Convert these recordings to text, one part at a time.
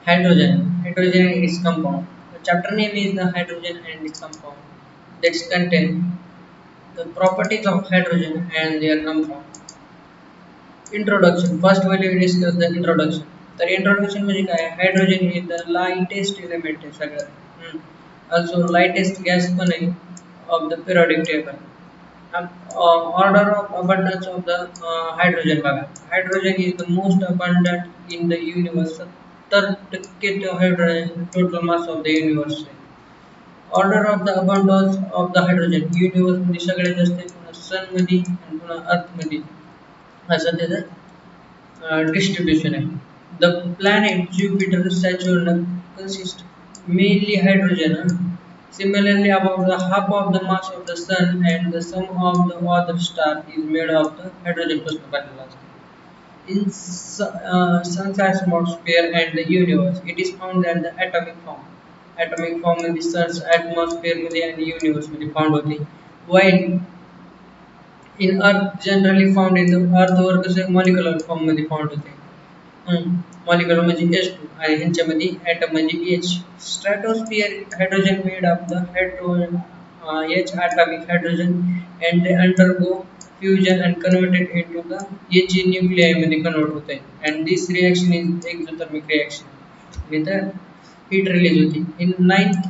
Hydrogen and its compound. The chapter name is the hydrogen and its compound. That contain the properties of hydrogen and their compound. Introduction. First, we will discuss the introduction. The introduction म्हणजे काय? Hydrogen is the lightest element आहे सगळ्यात. Also lightest gas पण आहे of the periodic table. Order of abundance of the hydrogen बघा. Hydrogen is the most abundant in the universe. 70% hydrogen total mass of the universe. Order of the abundance of the hydrogen universe मध्ये सगळ्यात जास्त आहे, पुन्हा sun मध्ये आणि पुन्हा earth मध्ये असं त्याचं distribution आहे. The planet Jupiter, Saturn consist mainly hydrogen. Similarly, about the half of the mass of the sun and the sum of the other star is made of the hydrogen पासून बनलेला असतो. In sun's atmosphere and the universe, it is found at the atomic form. Atomic form मध्ये sun's atmosphere मध्ये आणि universe मध्ये found होते. While in earth generally found in the earth वर कसे molecular form मध्ये found होते. Molecular म्हणजे H2 आणि ह्यांच्यामध्ये atom म्हणजे H. Stratosphere hydrogen made of the H atomic hydrogen and they undergo fusion and converted into the He nuclei मध्ये convert होते. And this reaction is exothermic reaction. with the heat release होती. In ninth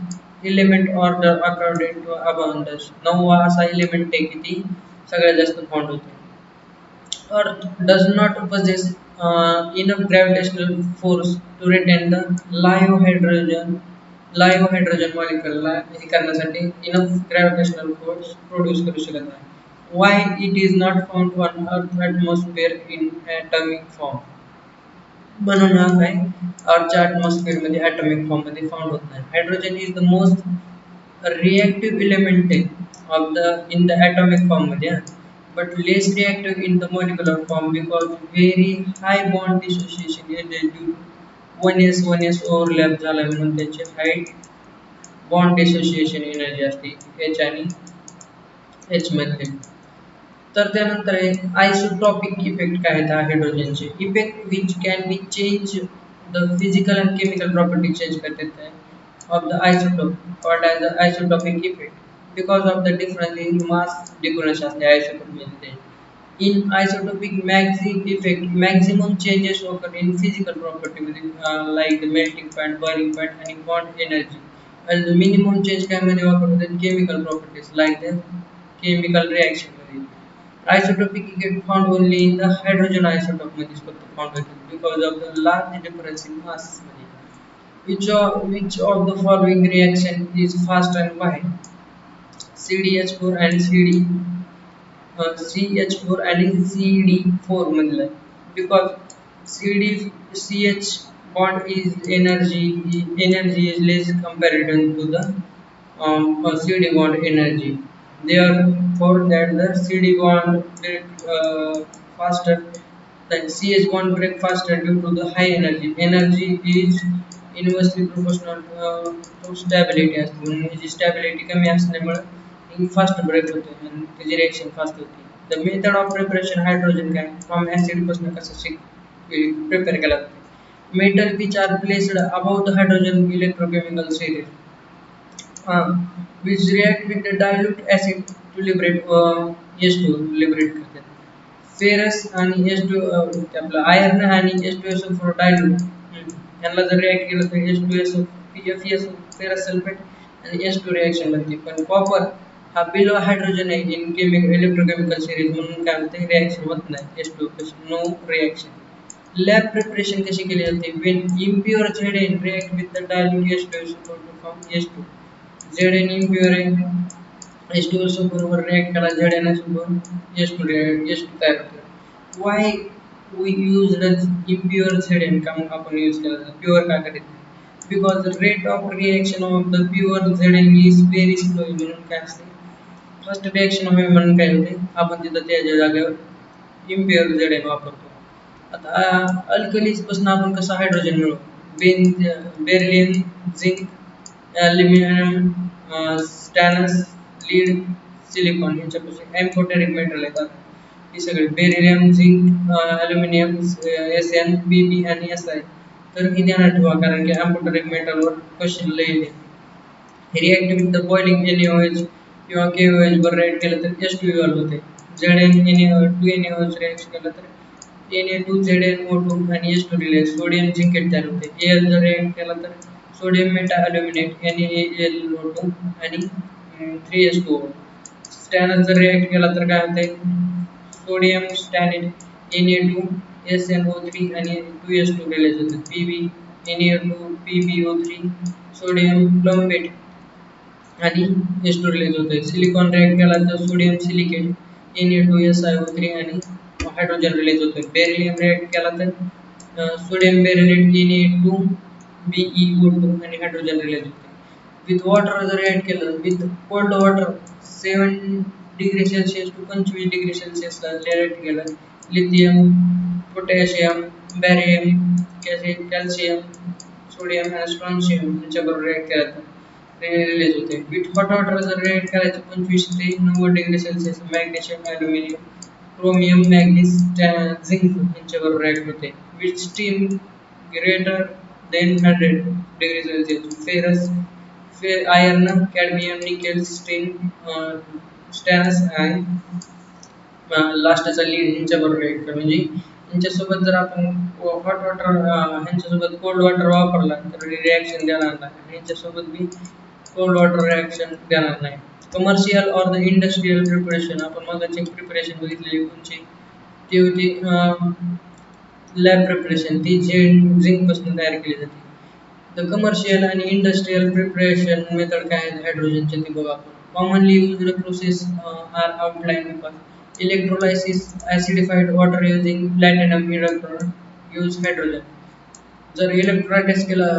element order according to abundance. 9वा असा element आहे की ती सगळ्यात जास्त found होते. Earth does not possess enough gravitational force to retain the live hydrogen molecule ला हे करण्यासाठी enough gravitational force produce करू शकत नाही. Why it is not found on Earth atmosphere in atomic form? म्हणून हा काय Earthच्या atmosphere मध्ये atomic form मध्ये found होत नाही. Hydrogen is the most reactive element of the in the atomic form मध्ये but less reactive in the molecular form because very high bond dissociation is due to 1s overlap झाला म्हणून त्याची high bond dissociation energy असते H आणि H मध्ये. तर त्यानंतर आयसोटॉपिक effect काय आहेत हायड्रोजनचे effect which can be change the physical and chemical property change करतात of the isotope called as the isotopic effect because of the difference in mass difference असते आयसोटोपमध्ये. In isotopic effect, maximum changes occur in physical property like the melting point, boiling point, and bond energy. And the minimum change can occur in chemical properties like the chemical reaction. Isotopic get found only in the hydrogen isotope found because of the large difference in mass. Which of the following reaction is fast and why? CDH4 and CH4 and CD4 मधलं because CH bond is energy is less compared to the CD bond energy. Therefore, that the CD bond break faster than CH bond break faster due to the high energy. Energy is inversely proportional to stability असते म्हणून याची stability कमी असल्यामुळे ही fast break होते आणि त्याची reaction fast होते. The method of preparation hydrogen काय फ्रॉम ऍसिड पासून कसं प्रिपेअर केला जाते. Metal which are placed about the hydrogen electrochemical series which react with the dilute acid to liberate H2 liberate करतात. फेरस आणि H2 आपलं iron आणि H2SO4 डायल्यूट यांना जर रिएक्ट केलं तर H2SO PFES फेरस सल्फेट आणि H2 रिएक्शन बनते. पण कॉपर हा बिलो हायड्रोजन आहे इन केमिकल इलेक्ट्रोकेमिकल सिरीज म्हणून काय होते रिएक्शन होत नाही H2 no reaction. Lab preparation कशी केली जाते when impure Zn react with the dilute H2SO4 to form H2. Zn impure आहे H2SO4 वर रिएक्ट केला Zn H2 तयार होते. Why we use the impure Zn का मग आपण यूज केला प्युअर का करीत नाही because the rate of reaction of the pure Zn is very slow म्हणून काय असते फर्स्ट रिएक्शन हवे म्हणून काय होते आपण तिथं त्याच्या जागेवर इम्प्युअर Zn वापरतो. आता अल्कलीज पासून आपण कसं हायड्रोजन मिळवू beryllium zinc aluminium stannous lead silicon यांच्यापासून एम्फोटेरिक मेटल येतात. हे सगळे beryllium zinc aluminium SN BB आणि SI तर ही ध्यानात ठेवा, कारण की आंबोटरिक मेटलवर क्वेश्चन लय येते. React with the boiling NaOH किंवा KOH वर रिॲक्ट केलं तर H2 इव्हॉल्व होते. Zn2NaOH रिॲक्ट केलं तर Na2ZnO2 आणि H2 रिलीज सोडियम जिंकेट तयार होते. Al जर रिॲक्ट केला तर सोडियम मेटा अल्युमिनेट NaAlO2 आणि 3H2O. स्टॅनर जर रिॲक्ट केला तर काय होते, सोडियम स्टॅनेट Na2SnO3 आणि 2H2 रिलीज होते. Pb Na2 PbO3 sodium plumbate आणि H2 रिलीज होते. सिलिकॉन रिॲक्ट केला तर सोडियम सिलिकेट Na2SiO3 आणि हायड्रोजन रिलीज होते. बेरिलियम रिॲक्ट केला तर सोडियम बेरिलेट Na2BeO2 आणि हायड्रोजन रिलीज होते. विथ वॉटर जर ॲड केलं, with cold water 7 degree Celsius to 25 degree सेल्सिअसला रिॲक्ट केलं, lithium, potassium, barium, calcium, sodium आणि स्ट्रॉन्शियम यांच्याबरोबर रिॲक्ट केला तर रिलीज होते. विथ हॉट वॉटर जर रिॲक्ट करायचं 25 ते 90 degree Celsius, magnesium, aluminium, chromium, manganese, zinc यांच्याबरोबर रिॲक्ट होते. With steam greater than 100 degree Celsius, ferrous, iron, cadmium, nickel, stannous आणि लास्टचा लीड यांच्याबरोबर रिॲक्ट कर. म्हणजे यांच्यासोबत जर आपण हॉट वॉटर ह्यांच्यासोबत कोल्ड वॉटर वापरला तर रिॲक्शन देणार नाही, आणि यांच्यासोबत बी कोल्ड वॉटर रिॲक्शन देणार नाही. Commercial or the industrial preparation, आपण मगाची प्रिपरेशन बघितलेली कोणची, ती होती लॅब प्रिपरेशन, ती झिंकपासून तयार केली जाते. द कमर्शियल आणि इंडस्ट्रियल प्रिपरेशन मेथड काय आहेत हायड्रोजनचे ते बघा आपण. Commonly used process are outline because electrolysis acidified water using platinum electrode use hydrogen. जर इलेक्ट्रोलायसिस केलं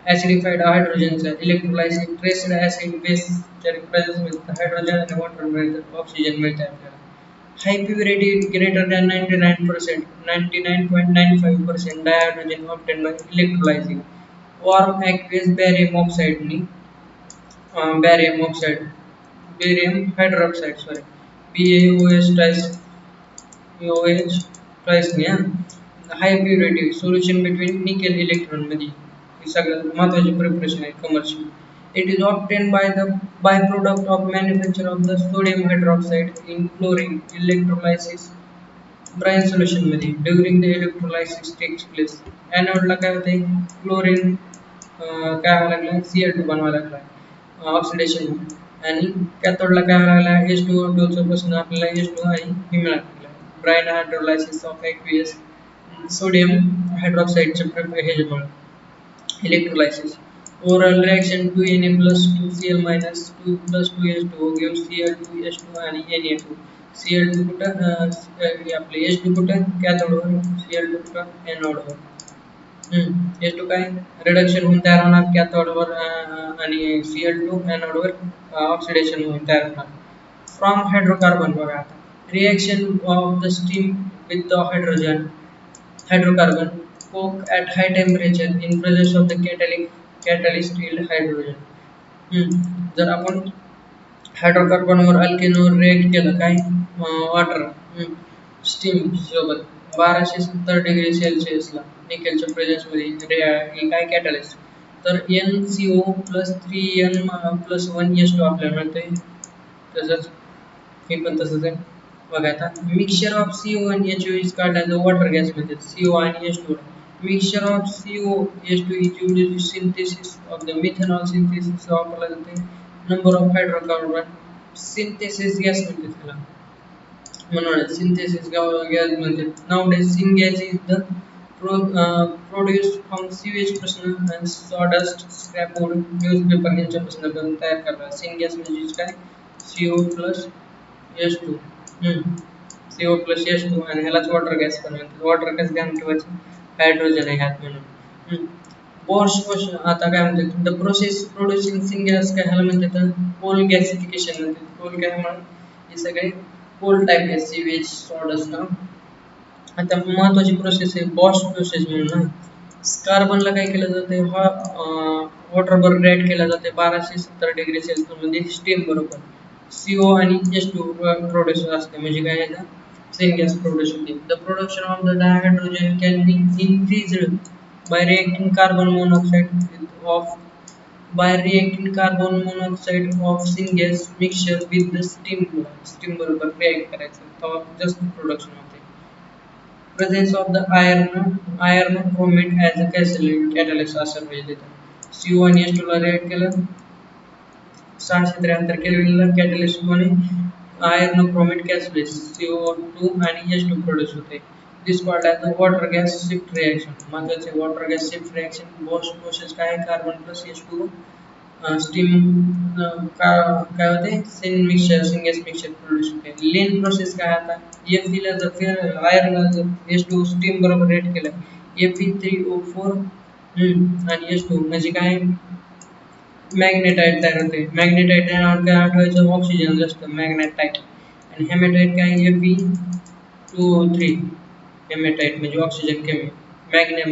ॲसिडिफाईड हायड्रोजनचं, इलेक्ट्रोलायसिस ट्रेस्ड ॲसिड बेसच्या प्रेझेन्समध्ये हायड्रोजन आणि वॉटर मिळतात, ऑक्सिजन मिळते आपल्याला. High purity greater than 99%, 99.95% dihydrogen obtained by electrolyzing. Warm aqueous barium oxide ni barium oxide, barium hydroxide, sorry, BaOH twice, OH twice ni high purity solution between nickel electron मध्ये हे सगळ्यात महत्त्वाचे preparation आहे commercial. It is obtained by the byproduct of manufacture of the sodium hydroxide in chlorine electrolysis brine solution मध्ये during the electrolysis takes place. एनोडला काय होते, chlorine काय व्हायला लागला, Cl2 बनवायला लागला ऑक्सिडेशन, आणि कॅथोडला काय व्हायला लागला, H2O2 पासून आपल्याला H2 आणि हे मिळायला लागला. Bryan hydrolysis of aqueous sodium हायड्रॉक्साईडच्या ह्याच्यामुळे electrolysis. Overall reaction 2Na plus 2Cl minus 2 plus 2H2O gives Cl2H2 आणि Na2. Cl2 कुठं आपले H2 कुठं कॅथोडवर, Cl2 कुठं एनोडवर. H2 काय रिडक्शन होऊन तयार होणार कॅथोडवर, आणि Cl2 एनोडवर ऑक्सिडेशन होऊन तयार होणार. फ्रॉम हायड्रोकार्बन बघा आता, reaction of the steam with the hydrocarbon coke at high temperature in presence of the catalyst yield hydrogen. जर आपण हायड्रोकार्बनवर अल्केनवर रिॲक्ट केलं काय, वॉटर स्टीम सोबत 1270 डिग्री सेल्सिअसला निकेलच्या प्रेझेन्समध्ये काय कॅटलिस्ट, तर NCO plus 3N plus 1H2 आपल्याला मिळते. तसंच हे पण तसंच आहे बघा. आता मिक्सचर ऑफ CO आणि HO is called as a water gas method. CO आणि H2 mixture of CO H2 is used synthesis of the methanol synthesis वापरला जाते. Number of hydrocarbon synthesis gas म्हणते त्याला, म्हणून सिंथेसिस गॅस म्हणते. Nowadays syngas is the produce from sewage पासून आणि sawdust स्क्रॅपवूड newspaper यांच्यापासून पण तयार करतात. सिंगॅस म्हणजे काय, CO plus H2, CO plus H2 आणि ह्यालाच वॉटर गॅस पण म्हणतात. वॉटर गॅस ध्यान ठेवायचं हायड्रोजन आहे ह्यात म्हणून. बोर्श क्वेश्चन आता काय म्हणतात, द प्रोसेस प्रोड्युसिंग सिंगॅस काय ह्याला म्हणतात कोल गॅसिफिकेशन म्हणतात. कोल काय म्हणून हे सगळे कोल टाईप आहे, सीवेज सॉडस्ट. आता महत्वाची प्रोसेस आहे बॉश प्रोसेस म्हणून ना. कार्बनला काय केलं जाते, हा वॉटर बरोबर रिॲक्ट केला जाते 1270 डिग्री सेल्सिअस मध्ये स्टीम बरोबर. CO आणि H2 प्रोड्यूस असते, म्हणजे काय याचा syngas production. The production of the dihydrogen can be increased by reacting carbon monoxide of of syngas mixture with the steam बरोबर react करायचं तेव्हा जास्त production होते. Presence of the iron chromate as a catalyst असं पाहिजे CO1 ला react केलं 673 केल्विनला कॅटलिस्ट मध्ये आयर्न क्रोमेट कॅटलिस्ट CO2 आणि H2 प्रोड्यूस होते. This called as the water gas shift reaction. महत्वाचे water gas shift reaction boost process काय कार्बन प्लस H2 स्टीम काय होते सिंगेस मिक्सचर प्रोड्यूस होते. लीन प्रोसेस काय आता Fe ला जर आयर्न H2 स्टीम बरोबर रेट केलं Fe3O4 आणि H2 म्हणजे काय मॅग्नेटाइट तयार होते. मॅग्नेटाइट तयार काय आठवायचं ऑक्सिजन जास्त मॅग्नेटाइट आणि हेमॅटाइट काय Fe2O3 हेमॅटाइट म्हणजे ऑक्सिजन कमी मॅग्ने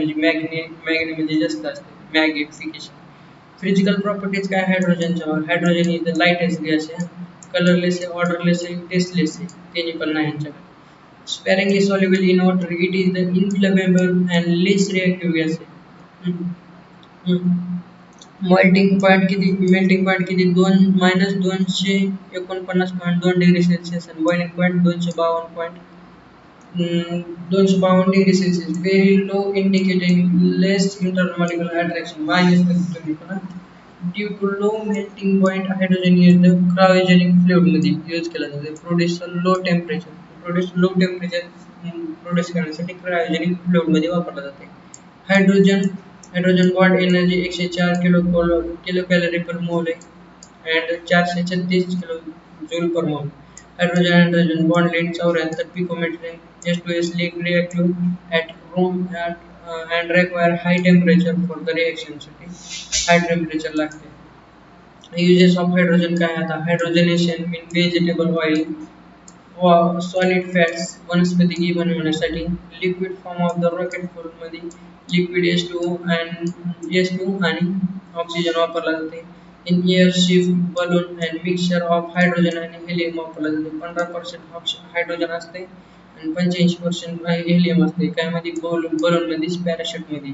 म्हणजे जास्त असते मॅग्निफिकेशन. फिजिकल प्रॉपर्टीज काय हायड्रोजनच्या hydrogen is the lightest gas आहे कलरलेस आहे ऑर्डरलेस आहे टेस्टलेस आहे तिन्ही पण नाही ह्यांच्याकडे. Sparingly soluble in water, it is the inflammable and least reactive gas आहे. मेल्टिंग पॉईंट किती 249.2 आणि boiling point 252 degree Celsius very low indicating less intermolecular attraction minus तुम्ही पण due to low melting point hydrogen is the cryogenic fluid मध्ये use केला जातो produce low temperature produce करण्यासाठी cryogenic fluid मध्ये वापरला जाते. Hydrogen bond energy 104 kilo calorie per mole आहे and 436 किलो जूल पर मोल. हायड्रोजन बॉन्ड लेंथ 74 पिकोमीटर आहे. H2S reactive at room and require high temperature for the reaction साठी high temperature लागते. Uses of hydrogen काय आता हायड्रोजनेशन in vegetable oil solid fats वनस्पती घी बनवण्यासाठी liquid form of the rocket fuel मध्ये liquid H2 आणि oxygen वापरला जाते. In airship balloon and mixture of hydrogen आणि हेलियम वापरला जाते. 15% हायड्रोजन असते आणि 85% हेलियम असते. काय मध्ये बलून मध्ये पॅराशूट मध्ये.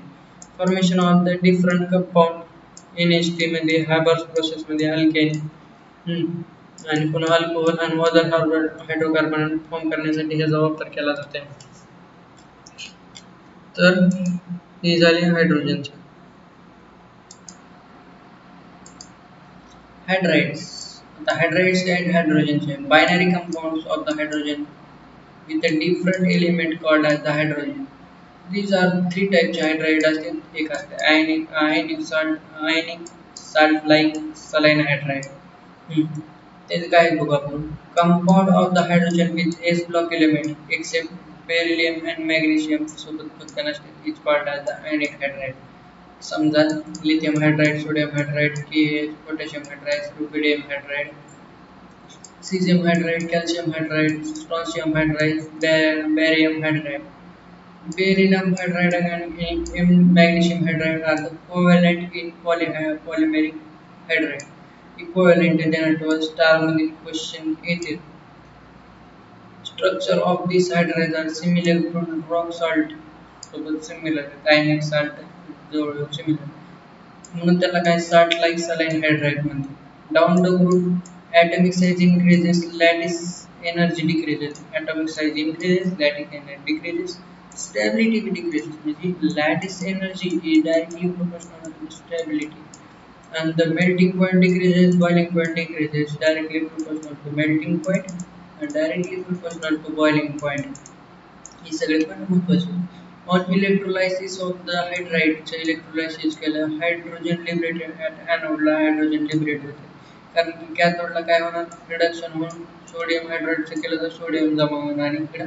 Formation of the different compound NH3 मध्ये हायबर्स प्रोसेस मध्ये अल्केन आणि पुन्हा अल्कोहोल आणि अदर हायड्रोकार्बन फॉर्म करण्यासाठी ह्याचा वापर केला जातो. तर हे झाले हायड्रोजनचे. हायड्राइड्स. आता हायड्राइड्स and हायड्रोजनचे binary compounds of the hydrogen with a different element called as the hydrogen. These are three types of hydride असतील. एक असते ionic salt like saline hydride. त्याचे काय बघू आपण. Compound of the hydrogen with S block element except beryllium and magnesium सोबत फक्त नसते is called as the ionic hydride. समजा lithium hydride, sodium hydride, KH, potassium hydride, rubidium hydride, cesium hydride, calcium hydride, strontium hydride, barium hydride. Beryllium hydride and magnesium hydride are the covalent in polymeric hydride. Equivalent देण्यात star मध्ये question येते. Structure of these hydrides are similar to rock salt सोबत similar ionic salt जवळ similar म्हणून त्याला काय salt like saline hydride म्हणतात. Down the route atomic size increases, lattice energy decreases. Atomic size increases, lattice energy decreases, stability decreases. म्हणजे lattice energy is directly proportional to stability. And the melting point decreases, boiling point decreases, directly proportional to melting point and directly proportional to boiling point. हे सगळे पण महत्त्वाचे. On electrolysis of the hydride चे electrolysis केलं hydrogen liberated at ॲनोडला hydrogen liberate होते. कारण की कॅथोडला काय होणार रिडक्शन म्हणून सोडियम हायड्राईडचं केलं तर सोडियम जमा होणार आणि इकडे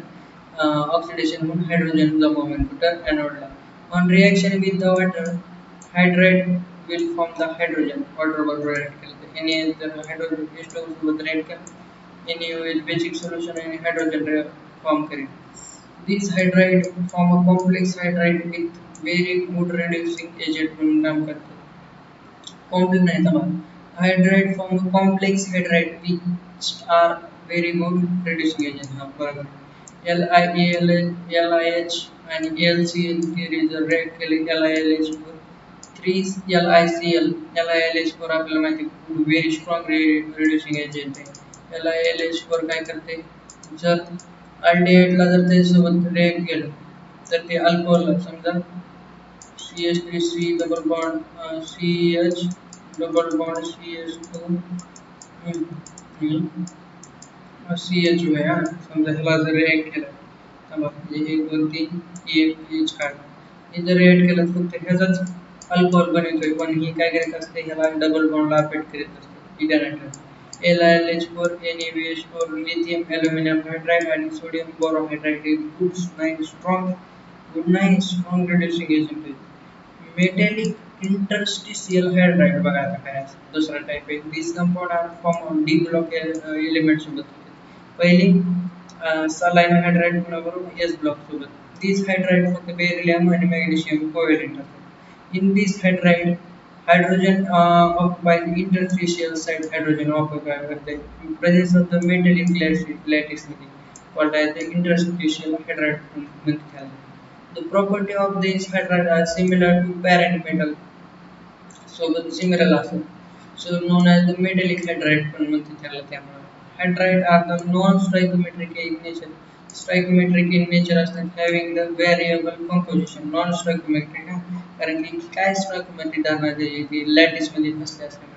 ऑक्सिडेशन म्हणून हायड्रोजन जमा होईल कुठं ॲनोडला. On reaction with the water hydride will form the hydrogen water बरोबर react केलं तर Na जर हायड्रोजन H2 सोबत react केलं Na will basic solution आणि hydrogen form करेल. This hydride form a complex hydride with very good reducing agent म्हणून काम करतात. Complex नाही तर hydride form a complex hydride which are very good reducing agent. हा बरोबर. LIH and LCL theories are LILH for 3 LICL. LILH for आपल्याला माहिती very strong reducing agent आहे. LILH for काय करते जर अल्डिहाइडला जर त्याच्यासोबत रिएक्ट केलं तर ते अल्कोहोलला समजा CH3 double bond CH double bond CH2 C H O आहे हा समजा ह्याला जर रिएक्ट केलं समजा म्हणजे 1 2 3 एक एच काढला हे जर रिएक्ट केलं फक्त ह्याचाच अल्कोहोल बनवतोय पण ही काय करत असते ह्याला डबल बॉन्डला अफेक्ट करत असते ethanol LiLH4 NaBH4 lithium aluminium hydride आणि सोडियम बोरोहायड्राइड हे good night strong reducing agent आहेत मेटॅलिक इंटरस्टिशियल हायड्राइड बघा आता काय असतं दुसरा टाइप आहे this compound are form of D block element सोबत पहिली सलाईन हायड्राइड बरोबर एस ब्लॉक सोबत these hydride फक्त बेरिलियम आणि मॅग्नेशियम कोव्हॅलेंट असतात in this hydride hydrogen occupies interstitial site hydrogen occupy करते presence of the metallic lattice मध्ये called as the interstitial hydride म्हणतात the property of these hydride are similar to parent metal सोबत similar असेल so known as the metallic hydride पण म्हणतात त्याला त्यामुळे hydride are the non-stoichiometric in nature stoichiometric in nature असतात having the variable composition non-stoichiometric कारण की काय stoichiometric धारणा ती लॅटिस मध्ये नसते असल्यामुळे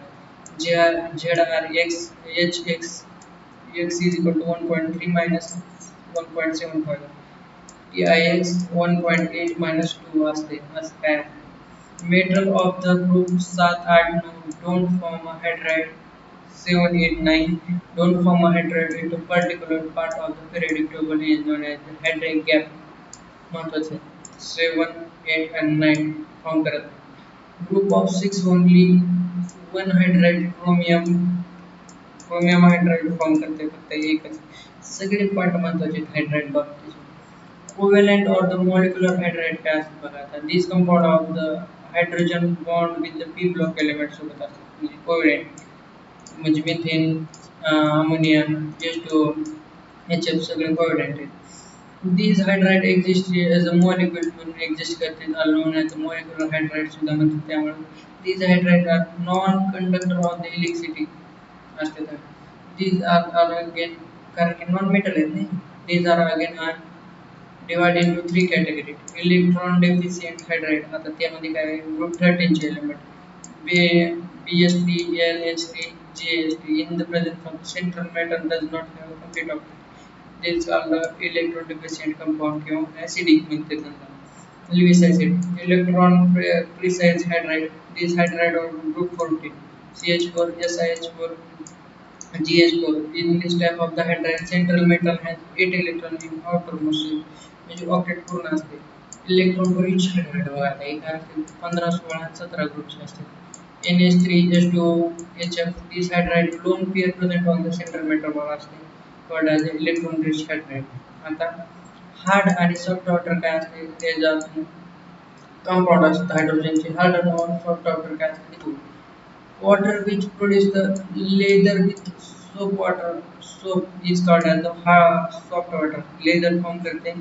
ZRX HX x is equal to 1.3 minus 1.75 TIX 1.8 minus 2 असते असं काय metal of the group 7 8 9 don't form a hydride 7 8 9 don't form a hydride into particular part of the periodic table is known as the hydride gap महत्वाचे 7 8 and 9 form करत group of 6 only one hydride chromium hydride form करते फक्त एकच सगळे part महत्वाचे hydride बाबतीत covalent or the molecular hydride काय असतं बघा आता this compound of the hydrogen bond with the p block element सोबत असतात म्हणजे covalent म्हणजे मिथेन अमोनिया H2O HF सगळे covalent आहेत these hydride exist as a molecule म्हणून exist करतात alone as a molecular hydride सुद्धा म्हणतात त्यामुळे these hydride are non conductor of the electricity असतात these are again कारण की non metal आहेत नाही these are again are divided into three categories electron deficient hydride आता त्यामध्ये काय group 13 चे element BS3 LH3 JH3 in the presence of central metal does not have a complete octet these are the electron deficient compound किंवा acidic म्हणते त्यांना Lewis acid electron precise hydride this hydride of group 14 CH4 SiH4 GH4 in this type of the hydride central metal has 8 electrons in outermost shell म्हणजे octet पूर्ण असते electron rich hydride बघा आता एक असते 15 16 17 ग्रुप्स असते NH3 H2O HF this hydride lone pair present on the central metal वर असते called as electron rich hydride आता हार्ड आणि सॉफ्ट वॉटर काय असते ते जे कंपाउंड असतात हायड्रोजनचे हार्ड आणि सॉफ्ट वॉटर काय असते water which produce the leather with soap water soap is called as the soft water leather form करते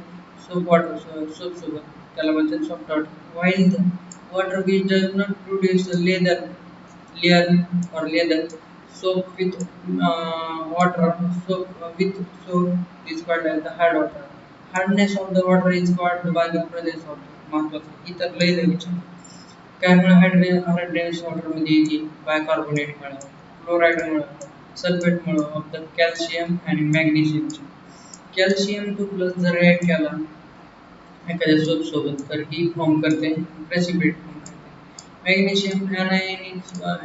soap water soap सोबत त्याला बोलतात soft water while the water which does not produce a leather layer or leather soap with water soap with soap is called as the hard water hardness of the water is called by the presence of महत्वाचं इतर leather विचार त्यामुळे hydrates वॉटरमध्ये येते बायकार्बोनेटमुळे क्लोराईडमुळे सल्फेटमुळे of the calcium आणि मॅग्नेशियम कॅल्शियम टू प्लस जर रिएक्ट केला एखाद्या सोप सोबत तर ही फॉर्म करते प्रेसिपिटेट फॉर्म करते magnesium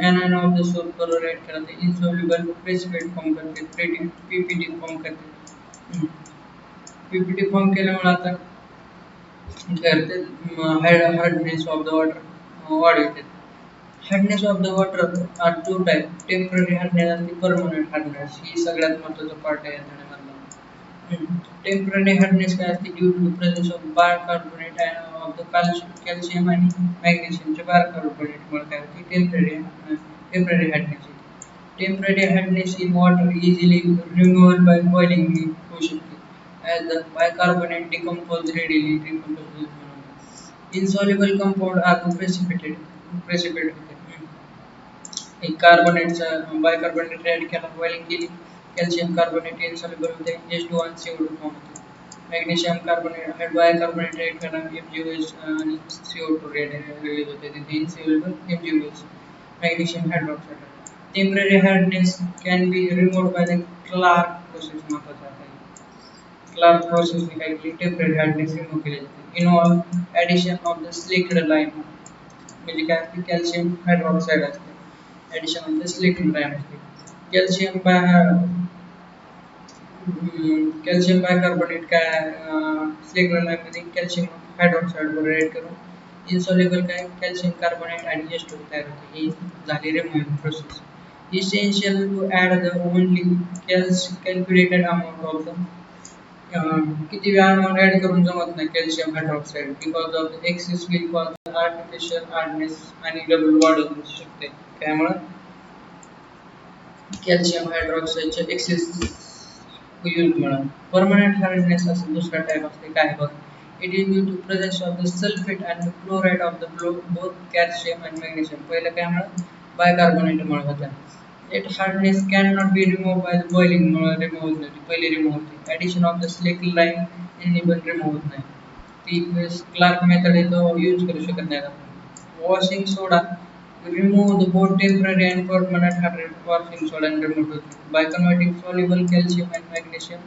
anion of the soap बरोबर रिएक्ट केला तर इन्सॉल्युबल प्रेसिपिटेट फॉर्म करते पीपीटी फॉर्म करते पीपीटी फॉर्म केल्यामुळे आता करते हार्डनेस ऑफ द वॉटर वाढवते hardness of the water are two type temporary hardness आणि परमनंट हार्डनेस ही सगळ्यात महत्त्वाचा पार्ट आहे यामध्ये टेम्पररी हार्डनेस काय असते due to presence of bicarbonate of the calcium आणि मॅग्नेशियमचे बायकार्बोनेटमुळे काय होते temporary hardness temporary hardness in water easily removal by boiling होऊ शकते as the bicarbonate decompose readily. Insoluble compound are precipitate होते. एक कार्बोनेटचा बायकार्बोनेट ऍड केला बॉइलिंग केली कॅल्शियम कार्बोनेट इन्सॉल्युबल होते H2 आणि CO2 फॉर्म होते मॅग्नेशियम कार्बोनेट बायकार्बोनेट ऍड केला MgOH आणि CO2 रिलीज होते तिथे insoluble MgOH magnesium hydroxide temporary hardness can be removed by the Clark process महत्वाचा आहे क्लार्क प्रोसेसने काय केली टेम्पररी हार्डनेस रिमूव्ह केली जाते involve addition of the slaked lime म्हणजे काय असते कॅल्शियम हायड्रॉक्साईड असते addition of the slaked lime असते कॅल्शियम कॅल्शियम बायकार्बोनेट काय स्लिक्ड लाईममध्ये कॅल्शियम हायड्रॉक्साईड बरोबर ॲड करून इन्सॉल्युबल काय कॅल्शियम कार्बोनेट आणि H2 तयार होते ही झाली removing process essential to add the only calculated amount of the किती वेळा मग ऍड करून जमत नाही calcium hydroxide because of excess will cause artificial hardness आणि डबल वाढू शकते त्यामुळे कॅल्शियम हायड्रॉक्साईडचे एक्सेस यूज म्हणून परमनंट हार्डनेस असं दुसरा टाईप असते काय बघ it is due to presence of the sulphate and the chloride of the both calcium and magnesium पहिलं काय म्हणून बायकार्बोनेटमुळे होतं it hardness cannot be remove by the boiling remove होत नाही पहिले रिमूव्ह होते addition of the slick line यांनी पण रिमूव्ह होत नाही ती क्लार्क मेथड आहे तो यूज करू शकत नाही आपण washing soda remove the both temporary and permanent hydrogen washing soda and remove it by converting soluble calcium and magnesium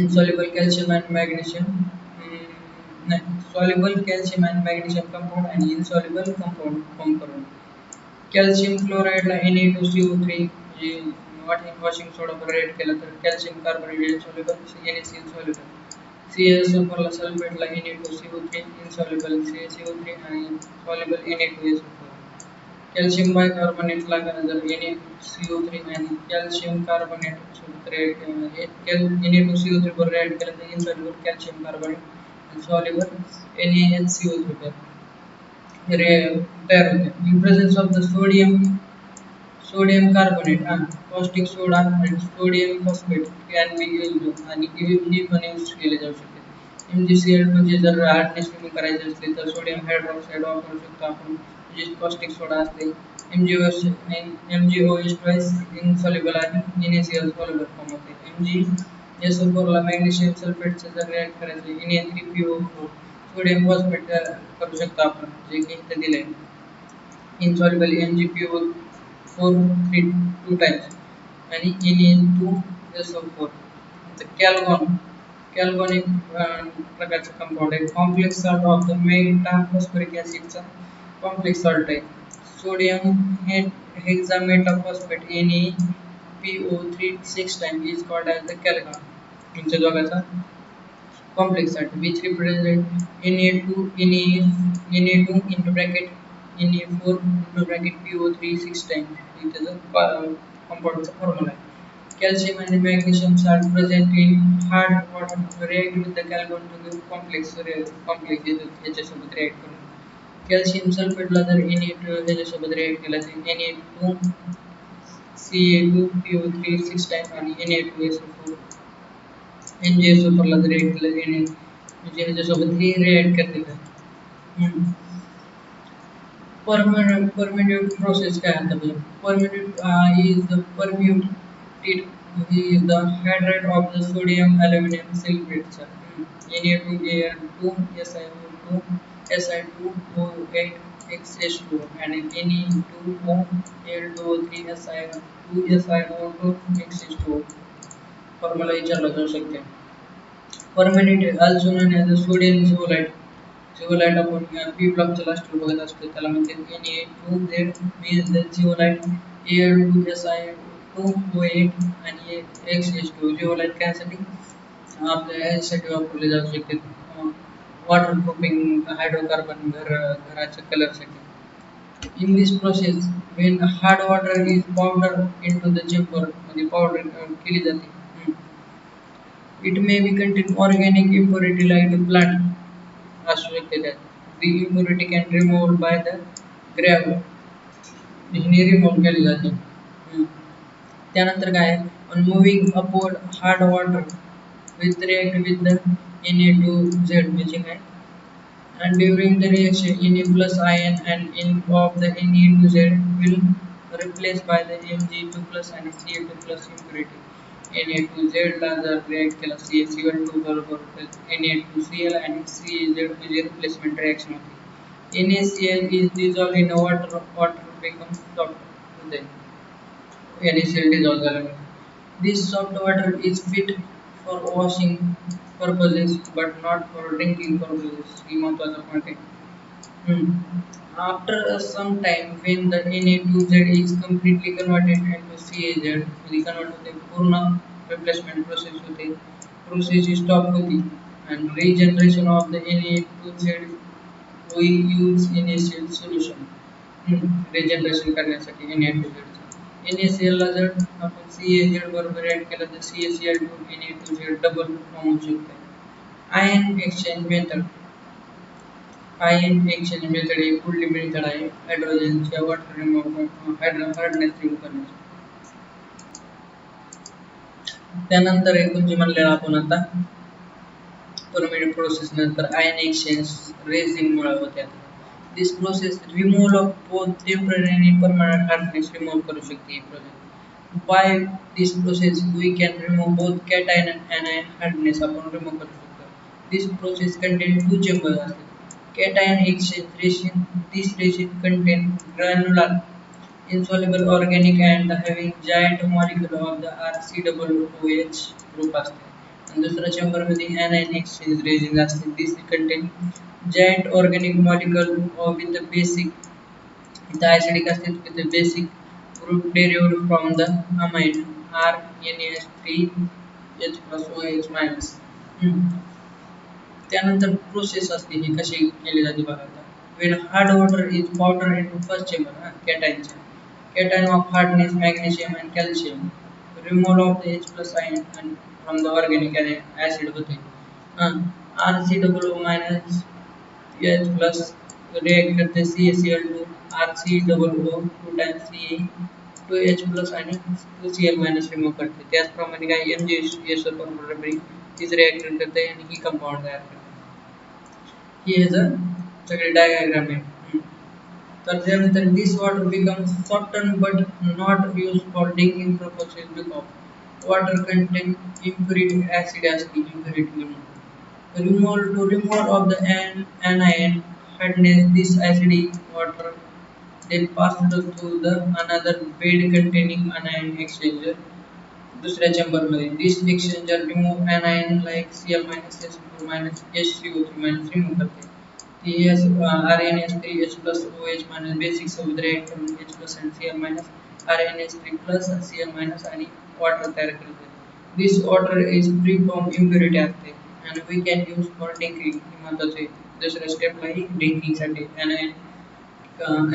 insoluble calcium and magnesium soluble calcium and magnesium compound and insoluble compound form करून calcium क्लोराइडला Na2CO3 म्हणजे washing सोडा वर red केला तर calcium carbonate इन्सॉल्युबल NaC इन्सॉल्युबल CaSO4 ला सल्फेटला Na2CO3 इन्सॉल्युबल CaCO3 आणि soluble Na2SO4 calcium बायकार्बोनेटला जर NaCO3 आणि calcium carbonate सोबत रेड Na2CO3 वर रेड केला तर इन्सॉल्युबल कॅल्शियम कार्बोनेट सॉल्युबल NaHCO3 तयार होते in presence of the sodium carbonate caustic soda and sodium phosphate can be used आणि ही पण यूज केले जाऊ शकते MgCl म्हणजे जर हार्डनेस रिमूव्ह करायचे असले तर सोडियम हायड्रॉक्साईड वापरू शकतो आपण जे कॉस्टिक सोडा असते MgOH ट्वाइस इनसॉल्युबल आणि NaCl सॉल्युबल फॉर्म होते MgSO4 ला मॅग्नेशियम सल्फेटचे जर रिएक्ट करायचे Na3PO4 सोडियम फॉस्फेट करू शकतो आपण जे की इथे दिले इनसॉल्युबल MgPO4 2 टाइम्स आणि Na2SO4 कॅल्गॉन एक प्रकारचा कंपाऊंड आहे complex salt of the metaphosphoric ऍसिडचा कॉम्प्लेक्स सॉल्ट आहे sodium hexametaphosphate NaPO3 6 time is called as the Calgon यांच्या दोघांचा complex salt which represent Na2 into bracket Na4 into bracket PO3 6 times it is a compound formula calcium and magnesium salt present in hard water react with the calgon to give complex ह्याच्यासोबत react करून calcium sulfate ला जर Na2 ह्याच्यासोबत react केला तर Na2 Ca2 PO3 6 times आणि Na2SO4 MgSO4 ला जर ऍड केलं त्याने म्हणजे ह्याच्यासोबत हे रिॲक्ट करते permanent process काय आता बघ permanent is the permuted is the hydride of the sodium aluminum sulfate Na2Al2 SiO2 Si2O8 XH2 and Na2O Al2O3 SiO2 SiO2 XH2 formula विचारला जाऊ शकते permanent also known as sodium zeolite आपण P ब्लॉकच्या लास्टला बघत असतो त्याला म्हणते Na2Z means the zeolite Al2Si2O8 आणि XH2 zeolite कायसाठी आपल्या यासाठी वापरले जाऊ शकते वॉटर प्रूफिंग हायड्रोकार्बन घराच्या कलरसाठी in this process when hard water is powdered into the chamber मध्ये पावडर केली जाते it may be contain organic impurity like the plant असू शकते त्यात the impurity can removed by the gravel हिने remove केली जाते त्यानंतर काय on moving upward hard water with react with the Na2Z matching and during the reaction Na plus ion and in of the Na2Z will replaced by the Mg2 plus and Ca2 plus impurity. Na2Z ला जर react केला CaCl2 बरोबर Na2Cl and CaZ म्हणजे replacement reaction होती. NaCl is dissolved in water, water becomes soft. Then NaCl dissolved झाल्यामुळे. This soft water is fit for washing purposes but not for drinking purposes. ही महत्वाचा point आहे. After some time, when the Na2Z is completely converted into CaZ, म्हणजे convert होते पूर्ण replacement process होते, process stop होती and regeneration of the Na2Z we use NaCl solution. Regeneration करण्यासाठी Na2Z NaCl ला जर आपण CaZ बरोबर ऍड केलं तर CaCl2 Na2Z डबल फॉर्म होऊ शकते. Ion exchange method ion exchange method ही पुढली मेथड आहे हायड्रोजनच्या वॉटर हार्डनेस रिमूव्ह करण्याची. त्यानंतर एकूण जे म्हणलेलं आपण आता परमिट प्रोसेस नंतर आयन एक्सचेंज रेझिन मुळे होते. This process removal of both temporary आणि परमनंट हार्डनेस रिमूव्ह करू शकते. By this process we can remove both cation and anion hardness आपण रिमूव्ह करू शकतो. This process contain two chambers असतात. Cation exchange resin. This resin contain granular insoluble organic and having giant molecule of the RCOOH group असते. आणि दुसऱ्या chamber मध्ये anion exchange resin असते. This contain giant organic molecule with the basic the acidic acid with the basic group derived from the amine RNAS3H plus OH minus. त्यानंतर process असते ही कशी केली जाते बघा आता. when hard water is powdered into first chamber cation of hardness magnesium and calcium removal of the H plus ion and from the organic acid होते. RCOO minus H plus react करते CaCl2 RCOO 2 times Ce 2H plus आणि 2Cl minus remove करते. त्याचप्रमाणे काय MgSO बरोबर तीच reaction करते आणि ही कंपाऊंड तयार करते. ही is a सगळे diagram आहे. तर त्यानंतर this water becomes softened but not used for drinking purposes because water contain impurity acid असते impurity म्हणून. Removal of the anion hardness this acidic water then passed through the another bed containing anion exchanger दुसऱ्या chamber मध्ये. This exchanger remove anion like Cl minus H2 minus HCO3 minus remove करते. TS RNS3H plus OH minus basic सोबत react करून H plus and Cl minus RNS3 plus Cl minus आणि water तयार करते. This water is free from impurity असते and we can use for drinking. महत्वाचे दुसऱ्या स्टेपला ही ड्रिंकिंग साठी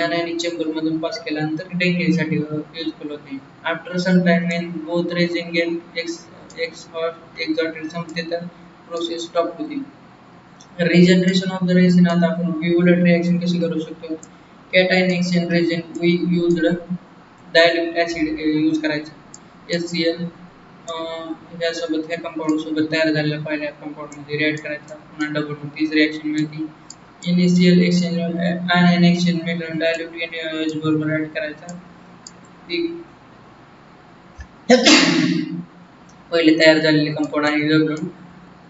anionic चेंबर मधून पास केल्यानंतर ड्रिंकिंग साठी युजफुल होते. After some time when both resin get exhausted संपते तर प्रोसेस स्टॉप होती. रिजनरेशन ऑफ द रेसिन आता आपण विओलेट रिएक्शन कशी करू शकतो. Cation exchange resin we used dilute acid use करायचं HCl यासोबत ह्या कंपाऊंड सोबत तयार झालेल्या पहिल्या कंपाऊंड मध्ये रिएक्ट करायचा पुन्हा डबल होऊन तीच रिएक्शन मिळते. Initial exchange ion exchange method dilute NaOH बरोबर ऍड करायचा. पहिले तयार झालेले कंपाऊंड आणि डबलून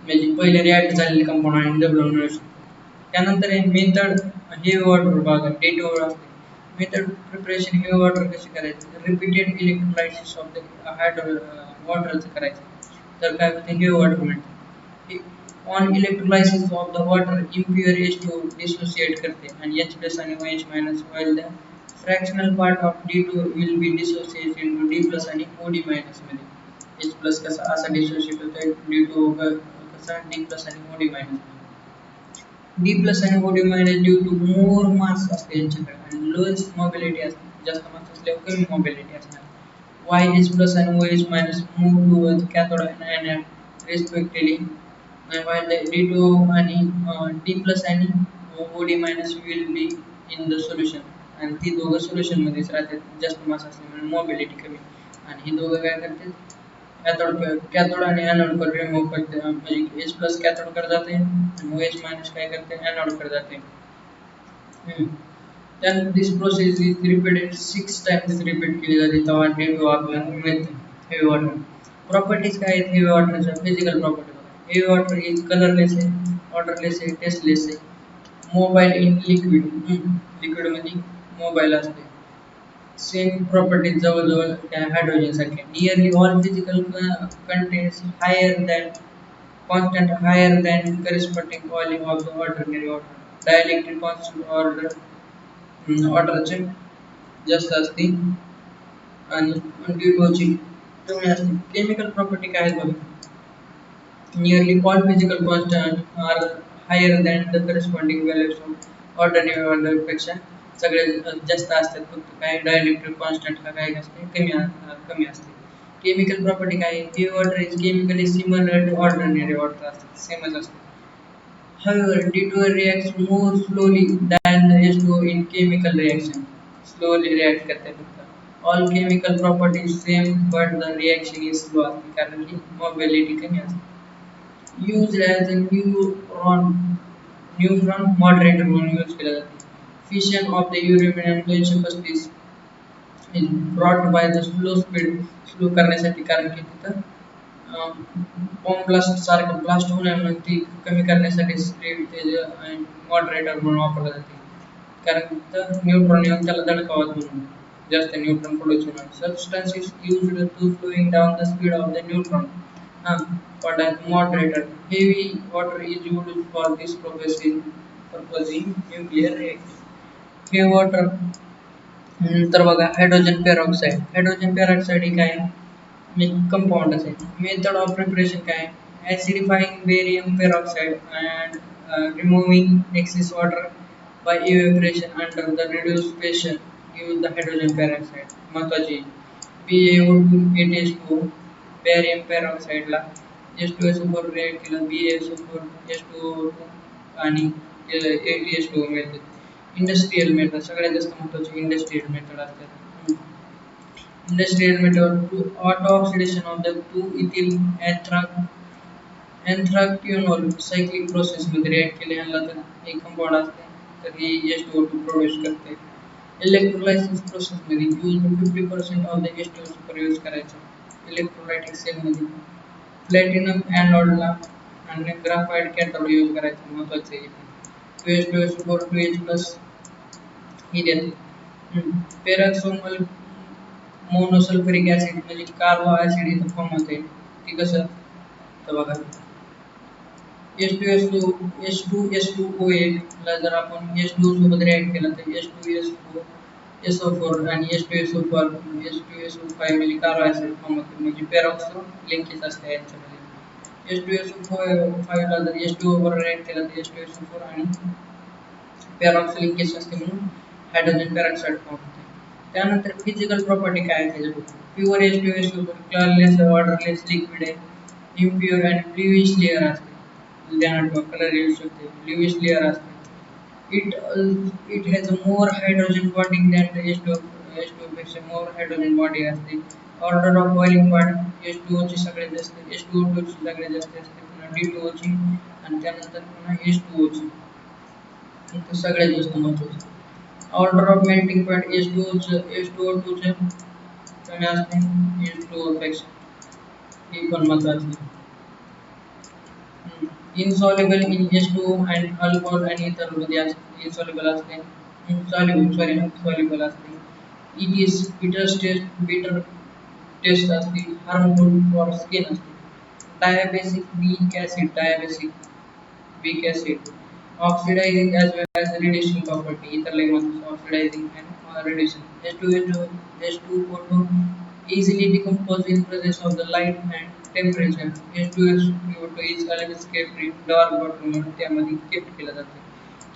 म्हणजे पहिले रिॲक्ट झालेले कंपाऊंड आणि डबलून मिळू शकतो. त्यानंतर हे मेथड हेवी वॉटर बघा डेट ओव्हर असते. मेथड प्रिपरेशन हेवी वॉटर कशी करायची. रिपीटेड इलेक्ट्रोलायसिस ऑफ द वॉटरचं करायचं तर काय होते हेवी वॉटर मिळते. On electrolysis of the water impure H2 dissociate करते आणि H प्लस आणि OH minus while the fractional part of D2 will be dissociated into D plus आणि OD minus मध्ये. H plus कसा असा डिसोसिएट होतोय D2 कसा D plus आणि OD minus. D plus आणि OD minus due to more mass असते यांच्याकडे आणि लोएस्ट मोबिलिटी असते. जास्त मास असल्यावर कमी मोबिलिटी असणार. Why H plus and OH minus move towards cathode and respectively while the D2 and D plus and OD minus will be in the solution आणि ती दोघं सोल्युशन मध्येच राहतात जास्त मास असल्यामुळे मोबिलिटी कमी आणि ही दोघं काय करतात कैथोड आणि एनोड को रिमूव करते हैं, म्हणजे H प्लस कैथोड कर जाते हैं आणि OH माइनस काय करते हैं, एनोड कर जाते हैं. Then this process is repeated 6 times repeat केली जाते तेव्हा heavy आपल्याला मिळते heavy water. Properties काय आहेत heavy waterच्या physical property बघा. Heavy water is colorless आहे, odorless आहे, tasteless आहे. Mobile in liquid. लिक्विड मध्ये मोबाईल असते. सेम प्रॉपर्टीज जवळजवळ त्या हायड्रोजन सारख्या. Nearly all physical contains higher than corresponding volume of the ordinary water. Dielectric constant ऑर्डरचे जास्त असते आणि ड्यूटोची कमी असते. केमिकल प्रॉपर्टी काय आहेत बघा. Nearly all physical constants are higher than the corresponding values of ordinary order पेक्षा सगळे जास्त असतात. फक्त काय डायलेक्ट्रिक कॉन्स्टंट हा काय असते कमी असते. केमिकल प्रॉपर्टी काय आहे pure water is chemically similar to ordinary water असते सेमच असते. However, D2 reacts more slowly than the H2O in chemical reaction. Slowly react करते फक्त. All chemical properties same but the reaction is slow असते कारण की mobility कमी असते. Used as a neutron moderator म्हणून यूज केला जाते. Fission of the uranium 235 is brought by the slow करण्यासाठी कारण की तिथं बॉम्ब ब्लास्ट सारखं ब्लास्ट होण्यामुळे ती कमी करण्यासाठी स्प्लिट ते मॉडरेटर म्हणून वापरला जाते. कारण तिथं न्यूट्रॉन येऊन त्याला धडकावत म्हणून जास्त न्यूट्रॉन प्रोड्यूस होणार. Substance is used to slowing down the speed of the neutron. But as moderator, heavy water is used for this purpose in nuclear reactor. Heavy water तर बघा हायड्रोजन पेरॉक्साईड ही काय compound आहे. Method of preparation काय acidifying barium peroxide and removing excess water by evaporation under the reduced pressure gives the hydrogen peroxide. महत्वाची BaO2 8H2O barium peroxide ला H2SO4 react केला BaSO4 H2O2 आणि 8H2O मिळते. Industrial method सगळ्यात जास्त महत्त्वाची industrial method असते. Industrial method to auto oxidation of the 2 ethyl anthraquinol cyclic process मध्ये रिएक्ट केले यांना तर एक कंपाऊंड असते तर ही H2O2 प्रोड्यूस करते. इलेक्ट्रोलायसिस प्रोसेस मध्ये use 50% of the H2O super use करायचं इलेक्ट्रोलायटिक सेल मध्ये. प्लॅटिनम एनोडला आणि ग्राफाइट कॅथोड यूज करायचं महत्त्वाचं आहे. 2H2SO4 2H प्लस ही देते. पेरॉक्सोमल मोनोसल्फ्युरिक ऍसिड म्हणजे कार्बो ऍसिड इथं फॉर्म होते. ती कसं तर बघा H2SO8 ला जर आपण H2O सोबत रिएक्ट केला तर H2SO4 आणि H2SO5 म्हणजे कार्बो ऍसिड फॉर्म होते म्हणजे पेरॉक्सो लिंकेज असते यांच्यामध्ये. H2SO5 ला जर H2O वर रिएक्ट केला तर H2SO4 आणि पेरॉक्सो लिंकेज असते म्हणून हायड्रोजन पेरॉक्साईड फॉर्म होते. त्यानंतर फिजिकल प्रॉपर्टी काय आहे त्याच्याबद्दल pure H2SO4 colourless odourless liquid आहे. इम्प्युअर आणि ब्लूइश लेअर असते ध्यानात कलर येऊ शकते ब्लूइश लेअर असते. It has more hydrogen bonding than H2O पेक्षा मोर हायड्रोजन बॉन्डिंग असते. Order of boiling point H2O ची सगळ्यात जास्त H2O2 ची सगळ्यात जास्त असते पुन्हा D2O ची आणि त्यानंतर पुन्हा H2O ची इथं सगळ्यात जास्त महत्त्वाचं. Order of melting point H2O2 चे कमी असते H2O पेक्षा ही पण महत्त्वाची. Insoluble in H2O and alcohol आणि इतर मध्ये insoluble असते. soluble असते. It is bitter taste असते. Harmful for skin असते. Diabasic weak acid oxidizing as well as reducing property इतर लई महत्त्वाचं oxidizing and reducing. H2O2 easily decompose in presence of the light and temperature. H2SO2 is always kept in dark bottle म्हणून त्यामध्ये kept केलं जाते.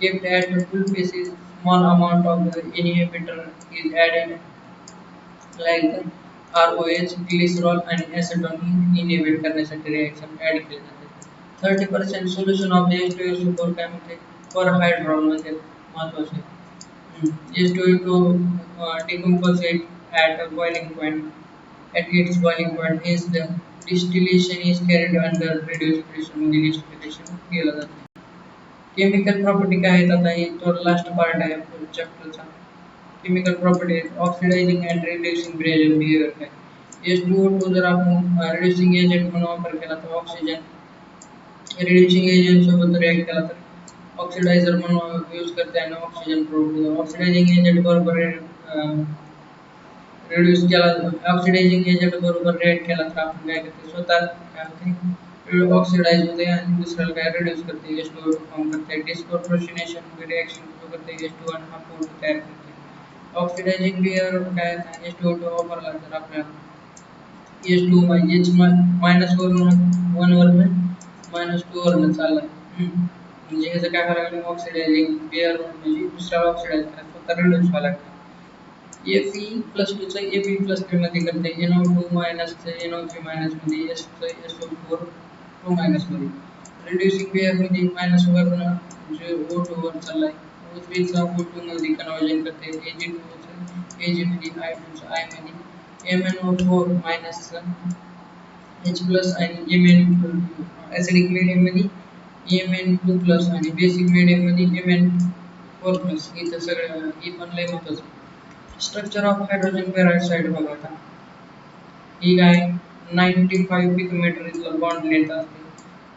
Kept at full paces, small amount of the inhibitor is added like the ROH, glycerol आणि acetone inhibit करण्यासाठी reaction add केले जाते. 30% solution of the H2SO4 काय म्हणते परहायड्रॉल म्हणजे महत्त्वाचे. H2O2 decompose it at a boiling point. At its boiling point is the distillation is carried under reduced pressure मध्ये distillation केलं जातं. केमिकल प्रॉपर्टी काय आहेत आता हे तो लास्ट पार्ट आहे चॅप्टरचा. Chemical property oxidising and reducing behaviour काय. H2O2 जर आपण रिड्युसिंग एजंट म्हणून वापर केला तर ऑक्सिजन रिड्युसिंग एजंट सोबत रिॲक्ट केला तर ऑक्सिडायझर म्हणून यूज करते आणि ऑक्सिजन प्रोड्यूस होतो. ऑक्सिडायझिंग एजंट बरोबर रिड्यूस केला ऑक्सिडायझिंग एजंट बरोबर रिॲक्ट केला तर आपण काय करते स्वतः काय होते ऑक्सिडाइज होते आणि दुसऱ्याला काय रिड्यूस करते H2O2 फॉर्म करते. डिस्कॉर्पोरेशनेशन रिॲक्शन करते H2 हा बॉन्ड तयार करते. ऑक्सिडायझिंग बिहेवियर काय H2O2 वापरला तर आपल्याला H2 H मायनस वन वरनं -2 वरनं चालला. म्हणजे ह्याचं काय व्हायला लागलं ऑक्सिडायझिंग बिहेवियर म्हणजे दुसऱ्याला ऑक्सिडाइज करा स्वतः रिड्यूस व्हायला लागलं. Fe+2चं Fe+3 मध्ये करते NO2 मायनसचं NO3 मायनस मध्ये SO4 2 मायनस मध्ये रिड्युसिंग बिहेवियर मध्ये मायनस वरनं जे O2 वर चाललाय O3 चा O2 मध्ये कन्वर्जन करते Ag2 चं Ag मध्ये I2 चं I मध्ये MnO4 मायनसचं H प्लस आणि Mn ॲसिडिक मीडियम मध्ये Mn2 प्लस आणि बेसिक मीडियम मध्ये Mn4 प्लस इथं सगळं हे पण लय महत्वाचं. स्ट्रक्चर ऑफ हायड्रोजन पेरोक्साइड बघा आता ही काय 95 पिकोमीटर इथलं बॉन्ड लेंथ असते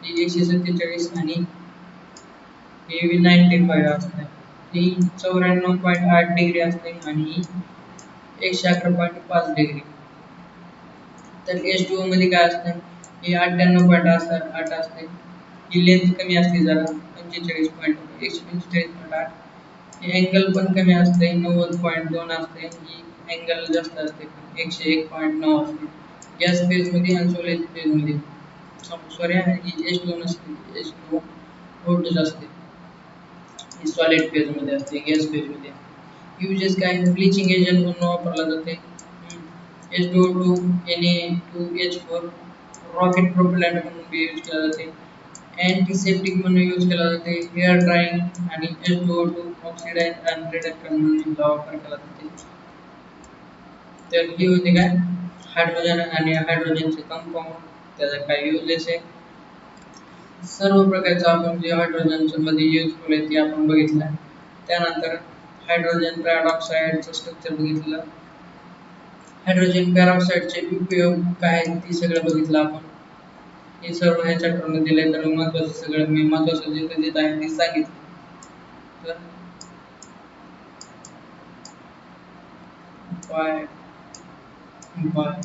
ही 147 आणि हे 95 असते ही 94.8 डिग्री असते आणि 111.5 डिग्री. तर H2O मध्ये काय असतं हे 98.8 असते ही लेंथ कमी असते जरा 145.8 ही अँगल पण कमी असते 90.2 असते ही अँगल जास्त असते 101.9 असते. गॅस फेज मध्ये आणि सॉलिड फेज मध्ये सॉरी ही H2O नसते H2O2 असते ही सॉलिड फेज मध्ये असते गॅस फेज मध्ये. युजेस काय ब्लिचिंग एजंट म्हणून वापरला जाते H2O2 Na2H4 रॉकेट प्रोपेलंट म्हणून यूज केला जाते. अँटीसेप्टिक म्हणून यूज केला जाते हेअर ड्रायिंग आणि H2O2 ऑक्सिडाइज आणि रिडक्टर म्हणून सुद्धा वापर केला जाते. तर ही होती काय हायड्रोजन आणि हायड्रोजनचे कंपाऊंड त्याचा काय युजेस आहे सर्व प्रकारचं आपण जे हायड्रोजनच्या मध्ये युजफुल आहे ते आपण बघितलं. त्यानंतर हायड्रोजन पेरॉक्साईडचं स्ट्रक्चर बघितलं. हायड्रोजन पेरॉक्साईडचे उपयोग काय ते सगळं बघितलं आपण. हे सर्व ह्या चॅप्टरमध्ये दिले तर महत्त्वाचं सगळं मी महत्त्वाचं जे कधीच आहे ते सांगितलं. तर बाय बाय.